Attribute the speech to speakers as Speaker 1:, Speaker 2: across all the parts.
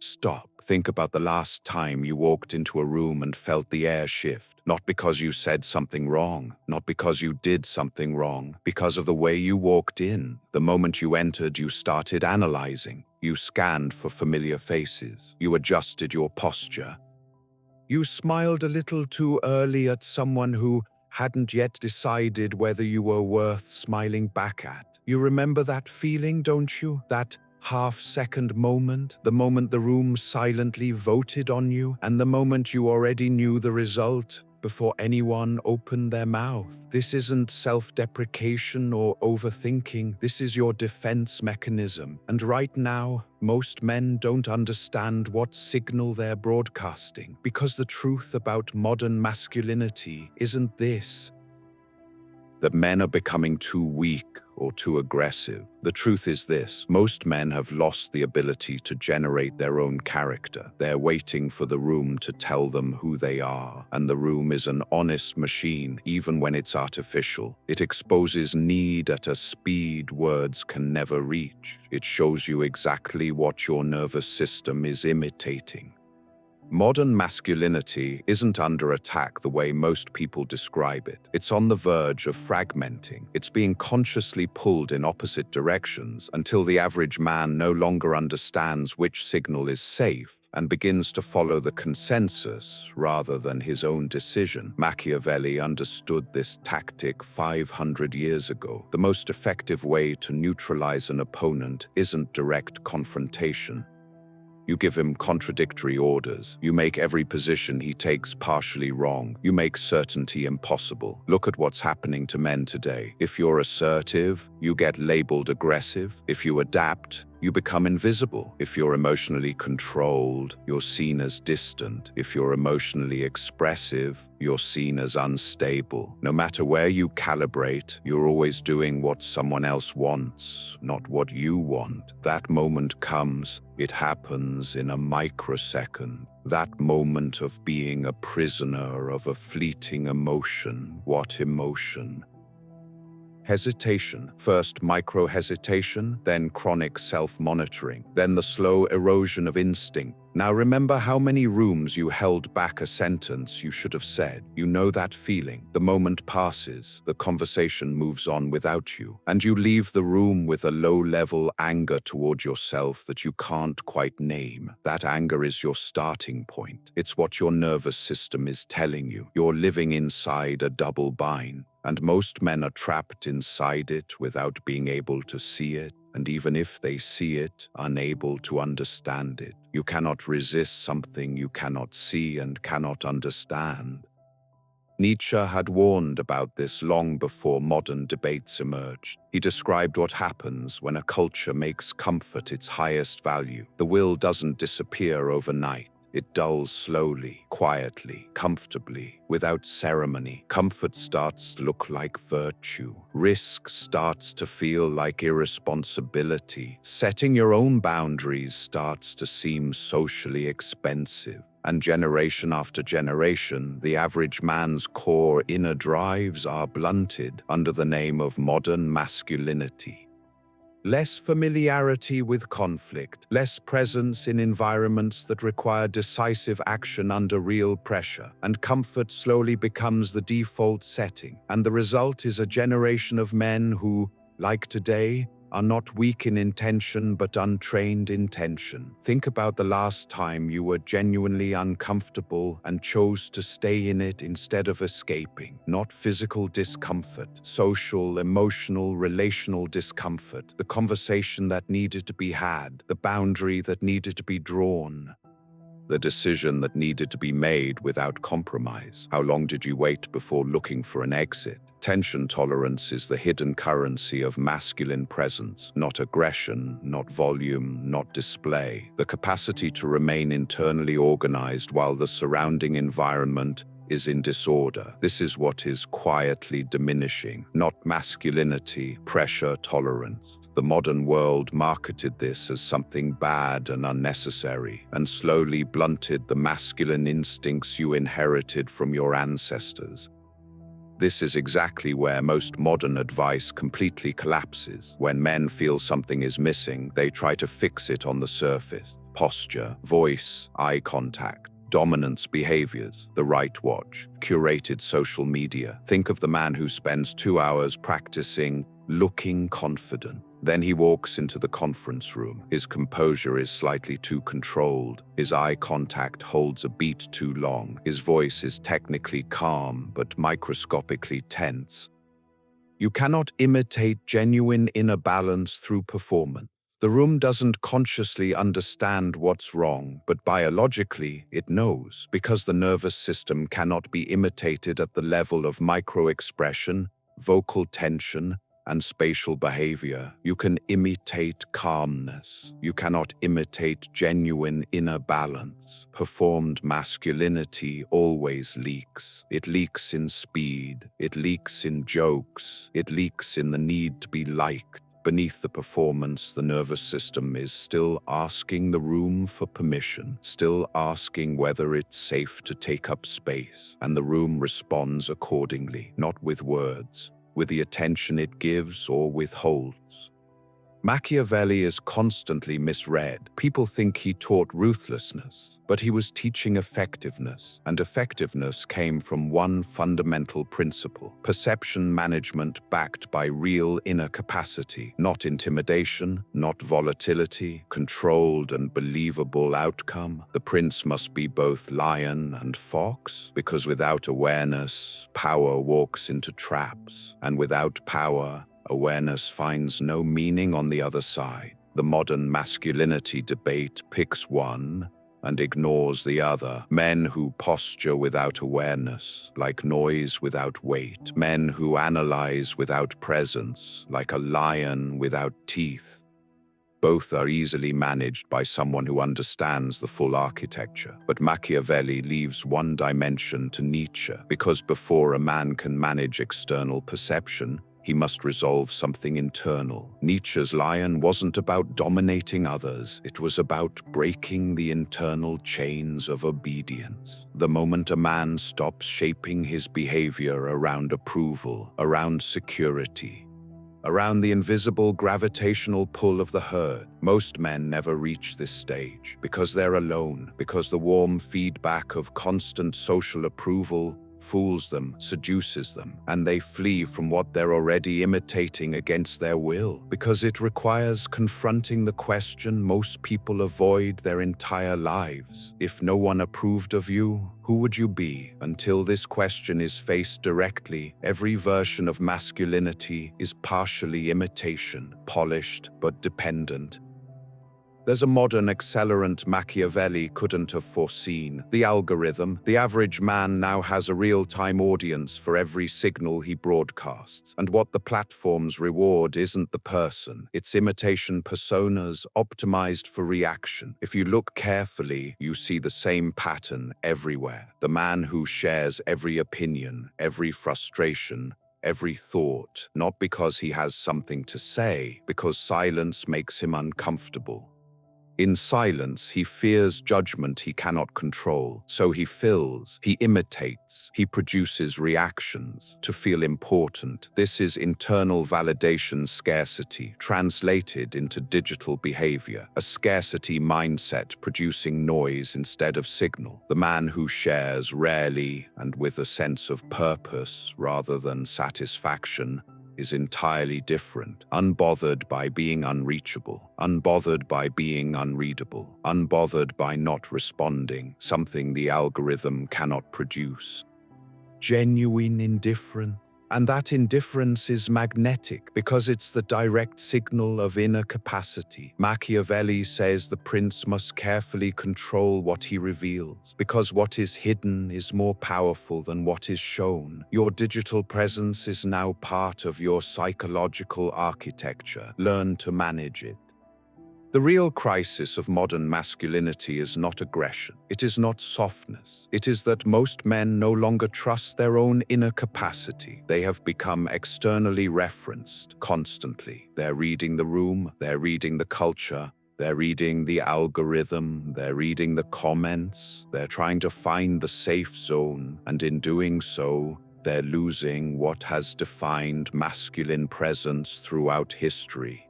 Speaker 1: Stop. Think about the last time you walked into a room and felt the air shift. Not because you said something wrong, not because you did something wrong, because of the way you walked in. The moment you entered, you started analyzing. You scanned for familiar faces. You adjusted your posture. You smiled a little too early at someone who hadn't yet decided whether you were worth smiling back at. You remember that feeling, don't you? That half-second moment, the moment the room silently voted on you, and the moment you already knew the result before anyone opened their mouth. This isn't self-deprecation or overthinking. This is your defense mechanism. And right now, most men don't understand what signal they're broadcasting, because the truth about modern masculinity isn't this: that men are becoming too weak or too aggressive. The truth is this: most men have lost the ability to generate their own character. They're waiting for the room to tell them who they are, and the room is an honest machine, even when it's artificial. It exposes need at a speed words can never reach. It shows you exactly what your nervous system is imitating. Modern masculinity isn't under attack the way most people describe it. It's on the verge of fragmenting. It's being consciously pulled in opposite directions until the average man no longer understands which signal is safe and begins to follow the consensus rather than his own decision. Machiavelli understood this tactic 500 years ago. The most effective way to neutralize an opponent isn't direct confrontation. You give him contradictory orders. You make every position he takes partially wrong. You make certainty impossible. Look at what's happening to men today. If you're assertive, you get labeled aggressive. If you adapt, you become invisible. If you're emotionally controlled, you're seen as distant. If you're emotionally expressive, you're seen as unstable. No matter where you calibrate, you're always doing what someone else wants, not what you want. That moment comes, it happens in a microsecond. That moment of being a prisoner of a fleeting emotion. What emotion? Hesitation. First micro-hesitation, then chronic self-monitoring, then the slow erosion of instinct. Now remember how many rooms you held back a sentence you should have said. You know that feeling. The moment passes, the conversation moves on without you, and you leave the room with a low-level anger toward yourself that you can't quite name. That anger is your starting point. It's what your nervous system is telling you. You're living inside a double bind. And most men are trapped inside it without being able to see it, and even if they see it, unable to understand it. You cannot resist something you cannot see and cannot understand. Nietzsche had warned about this long before modern debates emerged. He described what happens when a culture makes comfort its highest value. The will doesn't disappear overnight. It dulls slowly, quietly, comfortably, without ceremony. Comfort starts to look like virtue. Risk starts to feel like irresponsibility. Setting your own boundaries starts to seem socially expensive. And generation after generation, the average man's core inner drives are blunted under the name of modern masculinity. Less familiarity with conflict, less presence in environments that require decisive action under real pressure, and comfort slowly becomes the default setting. And the result is a generation of men who, like today, are not weak in intention but untrained in tension. Think about the last time you were genuinely uncomfortable and chose to stay in it instead of escaping. Not physical discomfort, social, emotional, relational discomfort. The conversation that needed to be had, the boundary that needed to be drawn. The decision that needed to be made without compromise. How long did you wait before looking for an exit? Tension tolerance is the hidden currency of masculine presence, not aggression, not volume, not display. The capacity to remain internally organized while the surrounding environment is in disorder. This is what is quietly diminishing, not masculinity, pressure tolerance. The modern world marketed this as something bad and unnecessary, and slowly blunted the masculine instincts you inherited from your ancestors. This is exactly where most modern advice completely collapses. When men feel something is missing, they try to fix it on the surface. posture, voice, eye contact, dominance behaviors, the right watch, curated social media. Think of the man who spends 2 hours practicing looking confident. Then he walks into the conference room. His composure is slightly too controlled. His eye contact holds a beat too long. His voice is technically calm, but microscopically tense. You cannot imitate genuine inner balance through performance. The room doesn't consciously understand what's wrong, but biologically it knows, because the nervous system cannot be imitated at the level of micro-expression, vocal tension, and spatial behavior. You can imitate calmness. You cannot imitate genuine inner balance. Performed masculinity always leaks. It leaks in speed. It leaks in jokes. It leaks in the need to be liked. Beneath the performance, the nervous system is still asking the room for permission, still asking whether it's safe to take up space, and the room responds accordingly, not with words, with the attention it gives or withholds. Machiavelli is constantly misread. People think he taught ruthlessness, but he was teaching effectiveness, and effectiveness came from one fundamental principle: perception management backed by real inner capacity, not intimidation, not volatility, controlled and believable outcome. The prince must be both lion and fox, because without awareness, power walks into traps, and without power, awareness finds no meaning on the other side. The modern masculinity debate picks one and ignores the other. Men who posture without awareness, like noise without weight. Men who analyze without presence, like a lion without teeth. Both are easily managed by someone who understands the full architecture. But Machiavelli leaves one dimension to Nietzsche, because before a man can manage external perception, he must resolve something internal. Nietzsche's lion wasn't about dominating others. It was about breaking the internal chains of obedience. The moment a man stops shaping his behavior around approval, around security, around the invisible gravitational pull of the herd. Most men never reach this stage because they're alone, because the warm feedback of constant social approval fools them, seduces them, and they flee from what they're already imitating against their will, because it requires confronting the question most people avoid their entire lives. If no one approved of you, who would you be? Until this question is faced directly, every version of masculinity is partially imitation, polished but dependent. There's a modern accelerant Machiavelli couldn't have foreseen: the algorithm. The average man now has a real-time audience for every signal he broadcasts. And what the platforms reward isn't the person, it's imitation personas optimized for reaction. If you look carefully, you see the same pattern everywhere. The man who shares every opinion, every frustration, every thought, not because he has something to say, because silence makes him uncomfortable. In silence, he fears judgment he cannot control, so he fills, he imitates, he produces reactions to feel important. This is internal validation scarcity, translated into digital behavior, a scarcity mindset producing noise instead of signal. The man who shares rarely and with a sense of purpose rather than satisfaction is entirely different, unbothered by being unreachable, unbothered by being unreadable, unbothered by not responding, something the algorithm cannot produce. Genuine indifference. And that indifference is magnetic because it's the direct signal of inner capacity. Machiavelli says the prince must carefully control what he reveals, because what is hidden is more powerful than what is shown. Your digital presence is now part of your psychological architecture. Learn to manage it. The real crisis of modern masculinity is not aggression. It is not softness. It is that most men no longer trust their own inner capacity. They have become externally referenced constantly. They're reading the room, they're reading the culture, they're reading the algorithm, they're reading the comments, they're trying to find the safe zone, and in doing so, they're losing what has defined masculine presence throughout history: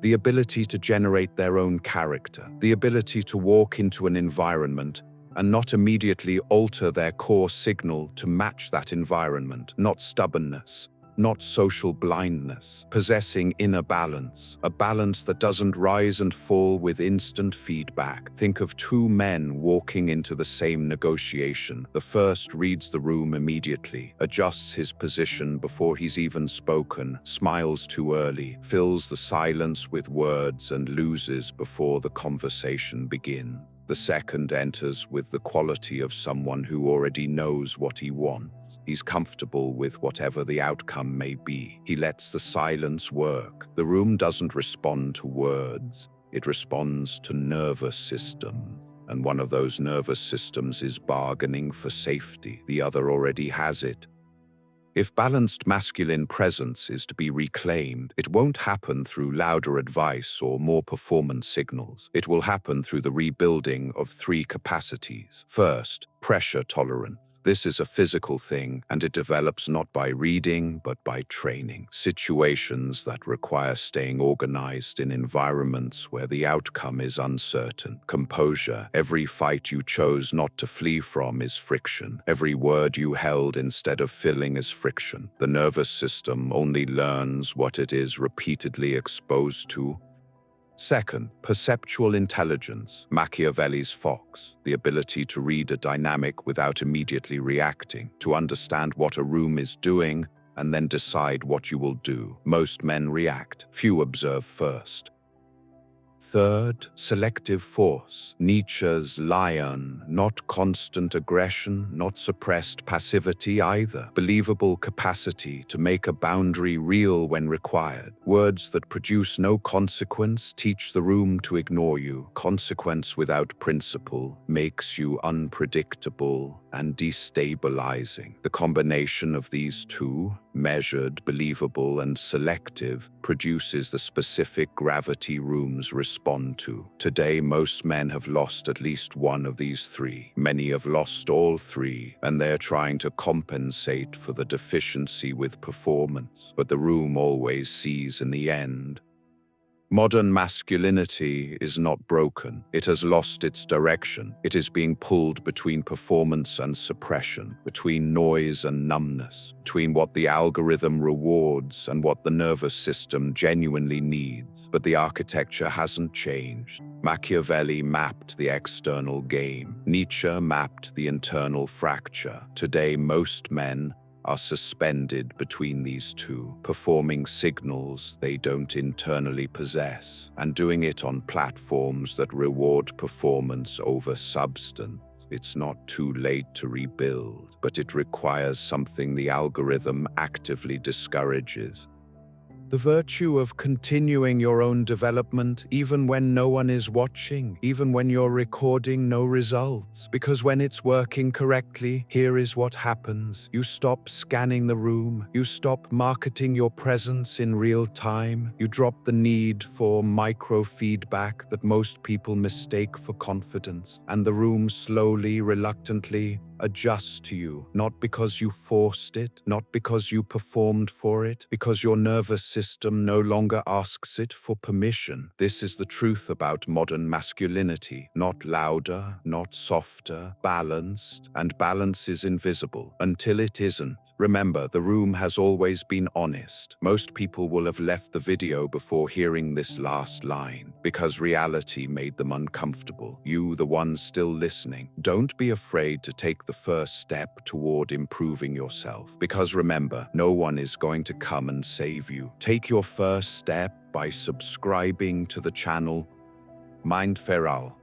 Speaker 1: the ability to generate their own character, the ability to walk into an environment and not immediately alter their core signal to match that environment, not stubbornness, not social blindness, possessing inner balance, a balance that doesn't rise and fall with instant feedback. Think of two men walking into the same negotiation. The first reads the room immediately, adjusts his position before he's even spoken, smiles too early, fills the silence with words, and loses before the conversation begins. The second enters with the quality of someone who already knows what he wants. He's comfortable with whatever the outcome may be. He lets the silence work. The room doesn't respond to words. It responds to nervous system. And one of those nervous systems is bargaining for safety. The other already has it. If balanced masculine presence is to be reclaimed, it won't happen through louder advice or more performance signals. It will happen through the rebuilding of three capacities. First, pressure tolerance. This is a physical thing, and it develops not by reading, but by training. Situations that require staying organized in environments where the outcome is uncertain. Composure. Every fight you chose not to flee from is friction. Every word you held instead of filling is friction. The nervous system only learns what it is repeatedly exposed to. Second, perceptual intelligence, Machiavelli's fox, the ability to read a dynamic without immediately reacting, to understand what a room is doing, and then decide what you will do. Most men react, few observe first. Third, selective force, Nietzsche's lion, not constant aggression, not suppressed passivity either. Believable capacity to make a boundary real when required. Words that produce no consequence teach the room to ignore you. Consequence without principle makes you unpredictable and destabilizing. The combination of these two, measured, believable, and selective, produces the specific gravity rooms respond to. Today, most men have lost at least one of these three. Many have lost all three, and they're trying to compensate for the deficiency with performance. But the room always sees in the end. Modern masculinity is not broken. It has lost its direction. It is being pulled between performance and suppression, between noise and numbness, between what the algorithm rewards and what the nervous system genuinely needs. But the architecture hasn't changed. Machiavelli mapped the external game. Nietzsche mapped the internal fracture. Today, most men are suspended between these two, performing signals they don't internally possess, and doing it on platforms that reward performance over substance. It's not too late to rebuild, but it requires something the algorithm actively discourages. The virtue of continuing your own development even when no one is watching, even when you're recording no results. Because when it's working correctly, here is what happens. You stop scanning the room. You stop marketing your presence in real time. You drop the need for micro-feedback that most people mistake for confidence. And the room slowly, reluctantly, adjusts to you, not because you forced it, not because you performed for it, because your nervous system no longer asks it for permission. This is the truth about modern masculinity. Not louder, not softer, balanced, and balance is invisible until it isn't. Remember, the room has always been honest. Most people will have left the video before hearing this last line, because reality made them uncomfortable. You, the one still listening, don't be afraid to take the first step toward improving yourself. Because remember, no one is going to come and save you. Take your first step by subscribing to the channel Mindferal.